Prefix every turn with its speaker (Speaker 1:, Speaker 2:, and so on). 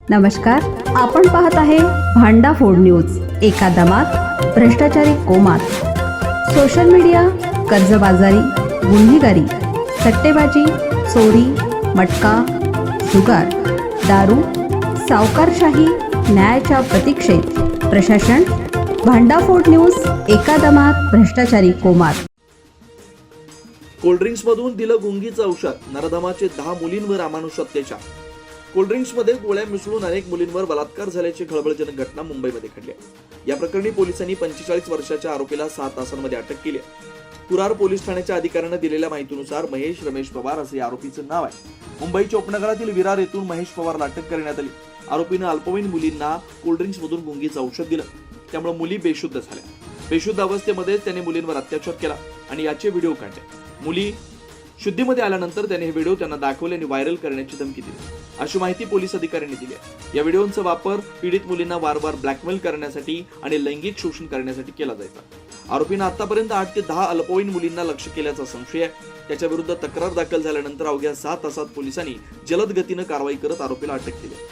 Speaker 1: नमस्कार, आपण पाहत आहे भांडाफोड न्यूज. एका दमात भ्रष्टाचारी कोमात. सोशल मीडिया, कर्जबाजारी, गुन्हेगारी, सट्टेबाजी, चोरी, मटका, जुगार, दारू, सावकारशाही, न्यायाच्या प्रतीक्षेत प्रशासन. भांडाफोड न्यूज. एका दमात भ्रष्टाचारी कोमात.
Speaker 2: कोल्ड्रिंक्समधून दिलं गुंगीचं औषध. नराधमाचे 10 मुलींवर अमानुष अत्याचार. कोल्ड्रिंक्समध्ये गोळ्या मिसळून अनेक मुलींवर बलात्कार झाल्याची खळबळजनक घटना मुंबईमध्ये घडली आहे. या प्रकरणी पोलिसांनी 45 वर्षाच्या आरोपीला 6 तासांमध्ये अटक केली आहे. कुरार पोलीस ठाण्याच्या अधिकाऱ्यांना दिलेल्या माहितीनुसार महेश रमेश पवार असे आरोपीचं नाव आहे. मुंबईच्या उपनगरातील विरार येथून महेश पवारला अटक करण्यात आली. आरोपीनं अल्पवयीन मुलींना कोल्ड्रिंक्समधून गुंगीचं औषध दिलं. त्यामुळे मुली बेशुद्ध झाल्या. बेशुद्ध अवस्थेमध्ये त्याने मुलींवर अत्याचार केला आणि याचे व्हिडिओ काढले. मुली शुद्धीमध्ये आल्यानंतर त्याने हे व्हिडिओ त्यांना दाखवले आणि व्हायरल करण्याची धमकी दिली, अशी माहिती पोलीस अधिकाऱ्यांनी दिली आहे. या व्हिडिओचा वापर पीडित मुलींना वारंवार ब्लॅकमेल करण्यासाठी आणि लैंगिक शोषण करण्यासाठी केला जायचा. आरोपीनं आतापर्यंत 8 ते 10 अल्पवयीन मुलींना लक्ष्य केल्याचा संशय आहे. त्याच्या विरुद्ध तक्रार दाखल झाल्यानंतर अवघ्या 6 तासात पोलिसांनी जलद गतीनं कारवाई करत आरोपीला अटक केली.